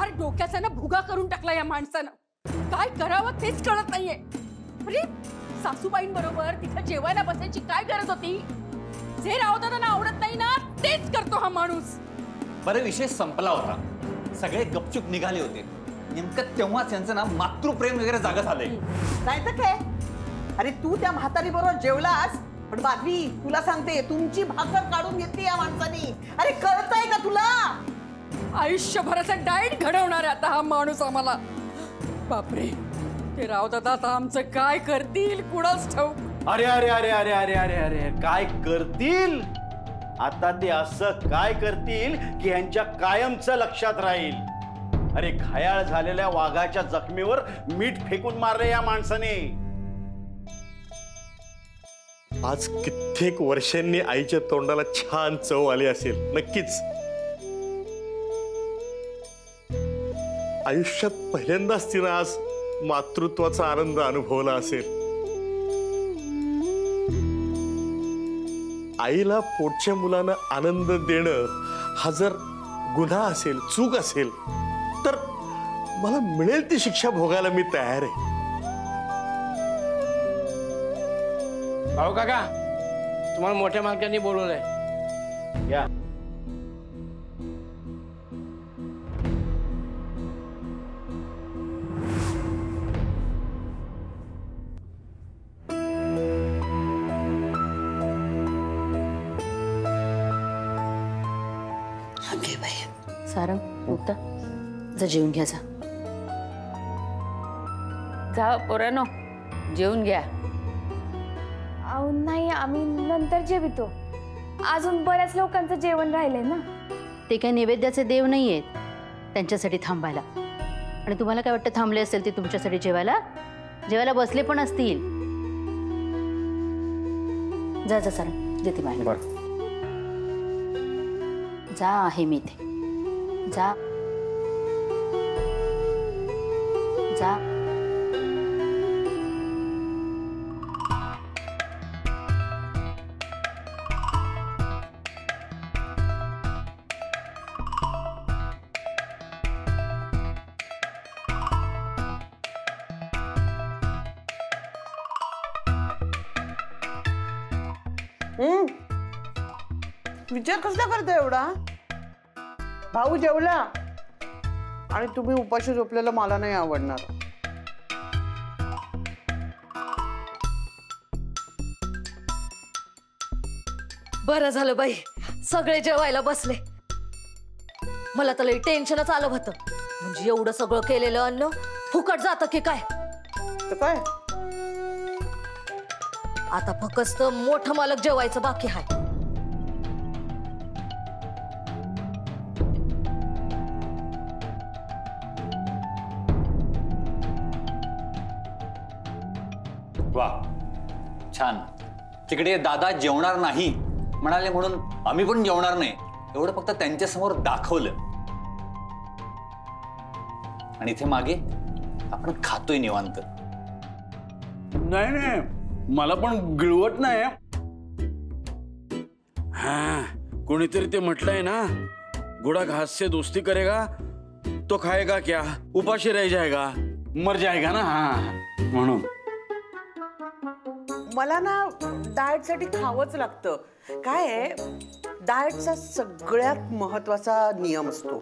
फार डोक्याचा ना भुगा करून टाकला या माणसानं. काय करावं तेच कळत नाहीये. अरे सासूबाईंबरोबर तिथं जेवायला बसायची काय गरज होती? जे रावदादांना आवडत नाही ना तेच करतो हा माणूस. बरं विषय संपला होता, सगळे गपचूप निघाले होते. नेमकं तेव्हाच यांचं ना मातृप्रेम वगैरे जागा झालंय. नाही तर काय. अरे तू त्या म्हातारी बरोबर जेवलास, पण बादवी तुला सांगते तुमची भाकर काढून घेतली या माणसानी. अरे कळतंय का तुला? आयुष्यभराचा डाएट घडवणार आता हा माणूस आम्हाला. बापरे, ते रावदादा आता आमचं काय करतील कुणाच ठाऊक. अरे अरे अरे अरे अरे अरे अरे काय करतील आता? ते असं काय करतील की यांच्या कायमचं लक्षात राहील. अरे घायाळ झालेल्या वाघाच्या जखमीवर मीठ फेकून मारले या माणसाने. आज कित्येक वर्षांनी आईच्या तोंडाला छान चव आली असेल. नक्कीच आयुष्यात पहिल्यांदाच तिनं आज मातृत्वाचा आनंद अनुभवला असेल. आईला पोटच्या मुलानं आनंद देणं हा जर गुन्हा असेल, चूक असेल, तर मला मिळेल ती शिक्षा भोगायला मी तयार आहे. भाऊ काका, तुम्हाला मोठ्या मालकांनी बोलवलंय. या सारंग, मुक्ता, जा जेवून घ्या. जा पोरांनो, जेवून घ्या. अहो नाही, आम्ही नंतर जेवितो. अजून बऱ्याच लोकांचं जेवण राहिलंय ना. ते काही नैवेद्याचे देव नाही आहेत त्यांच्यासाठी थांबायला. आणि तुम्हाला काय वाटतं थांबले असेल ते तुमच्यासाठी जेवायला? जेवायला बसले पण असतील. जा जा सारंग, देते माझ्या. जा, आहे मी इथे. जा जा. विचार कसला करता एवढा? भाऊ जेवला आणि तुम्ही उपाशी झोपलेलं मला नाही आवडणार. बरं झालं बाई, सगळे जेवायला बसले. मला तर लई टेन्शनच आलं होतं. म्हणजे एवढं सगळं केलेलं अन्न फुकट जातं की काय? तर काय आता फक्त मोठं मालक जेवायचं बाकी आहे. वा, छान. तिकडे दादा जेवणार नाही म्हणाले म्हणून आम्ही पण जेवणार नाही एवढं फक्त त्यांच्यासमोर दाखवलं. आणि इथे मागे आपण खातोय निवांत. नाही नाही, मला पण गिळवत नाही. हा, कोणीतरी ते म्हटलंय ना, घोड़ा घास से दोस्ती करेगा तो खाएगा क्या, उपाशी रह जाएगा, मर जाएगा ना. हा, म्हणून मला ना डाएट साठी खावंच लागतं. काय आहे, डाएटचा सगळ्यात महत्वाचा नियम असतो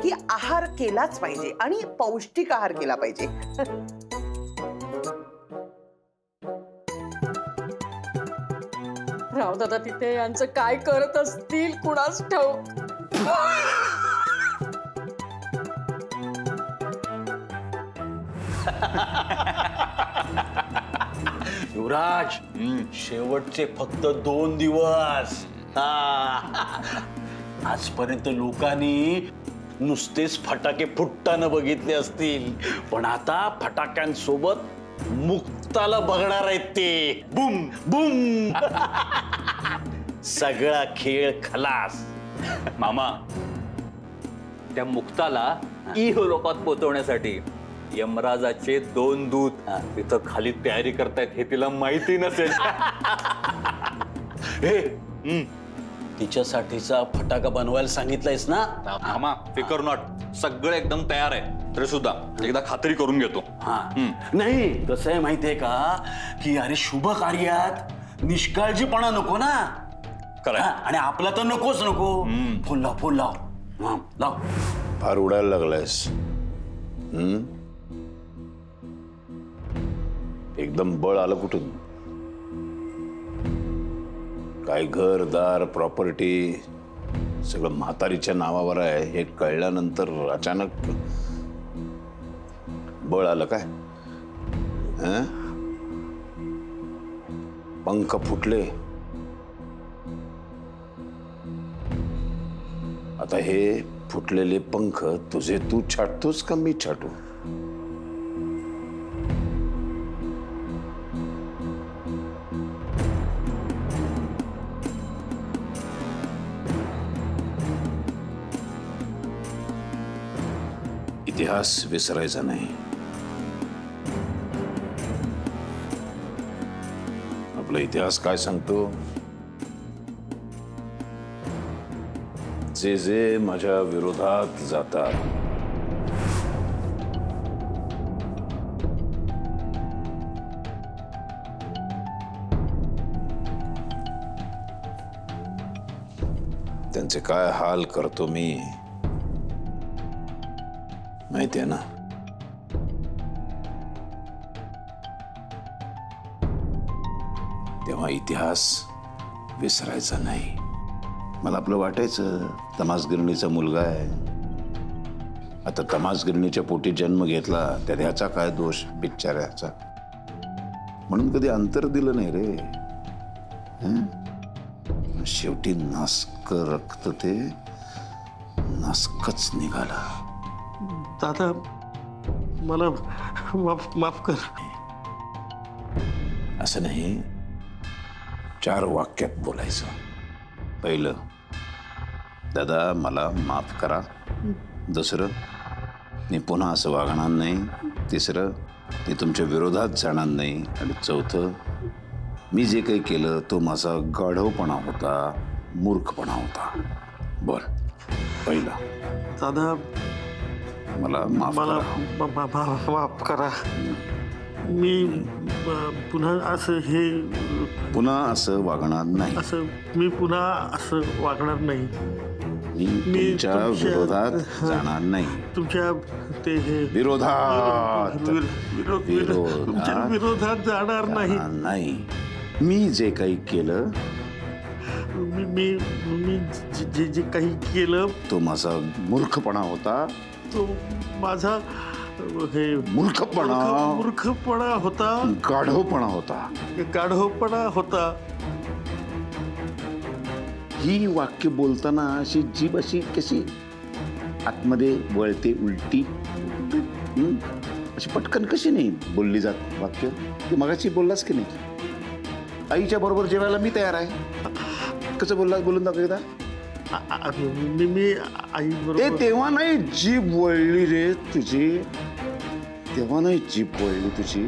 की आहार केलाच पाहिजे आणि पौष्टिक आहार केला पाहिजे. रावदादा तिथे यांचं काय करत असतील कुणाच ठाऊक. युवराज, शेवटचे फक्त 2 दिवस. आजपर्यंत लोकांनी नुसतेच फटाके फुटताना बघितले असतील, पण आता फटाक्यांसोबत मुक्ताला बघणार आहेत ते. बुम बुम. सगळा खेळ खलास. मामा, त्या मुक्ताला इहलोकात पोहोचवण्यासाठी यमराजाचे 2 दूत तिथं खाली तयारी करतायत हे तिला माहिती नसेल. हे तिच्यासाठीचा फटाका बनवायला सांगितलंयस ना? मामा, फिकर नॉट. सगळं एकदम तयार आहे तरी सुद्धा एकदा खात्री करून घेतो. हा नाही कसं आहे माहितीये का की अरे शुभ कार्यात निष्काळजीपणा नको ना. खरंय. हा, आणि आपला तर नकोच नको. फोन लाव फोन लाव. हा, लाव. फार उडायला लागलायस. एकदम बळ आलं कुठून? काय घरदार प्रॉपर्टी सगळं म्हातारीच्या नावावर आहे हे कळल्यानंतर अचानक बळ आलं काय? पंख फुटले. आता हे फुटलेले पंख तुझे तू छाटतोस का मी छाटू? इतिहास विसरायचा नाही. आपला इतिहास काय सांगतो? जे जे माझ्या विरोधात जातात त्यांचे काय हाल करतो मी माहिती आहे ना. तेव्हा इतिहास विसरायचा नाही. मला आपलं वाटायचं तमासगिरणीचा मुलगा आहे. आता तमासगिरणीच्या पोटी जन्म घेतला त्यात ह्याचा काय दोष बिचाऱ्याचा. म्हणून कधी अंतर दिलं नाही रे. शेवटी नासक रक्त ते नासकच निघाला. दादा मला माफ कर. असं नाही, 4 वाक्यात बोलायचं. पहिलं, दादा मला माफ करा. दुसरं, मी पुन्हा असं वागणार नाही. तिसरं, मी तुमच्या विरोधात जाणार नाही. आणि चौथं, मी जे काही केलं तो माझा गाढवपणा होता, मूर्खपणा होता. बोल. पहिला, दादा मला माफ करा. माफ करा. मी पुन्हा असं वागणार नाही. मी पुन्हा असं वागणार नाही. मी तुमच्या विरोधात जाणार नाही. तुमच्या ते विरोधात जाणार नाही. मी जे काही केलं मी जे काही केलं तो माझा मूर्खपणा होता. तो माझा मूर्खपणा होता. गाढवपणा होता. ही वाक्य बोलताना अशी जीभ अशी कशी आतमध्ये वळते उलटी, अशी पटकन कशी नाही बोलली जात वाक्य. तू मगाशी बोललास की नाही, आईच्या बरोबर जेवायला मी तयार आहे. कसं बोललास? बोलून दाखव एकदा. मी आई बरोबर. तेव्हा नाही जीभ वळली रे तुझी. तेव्हा नाही जीभ वळली तुझी.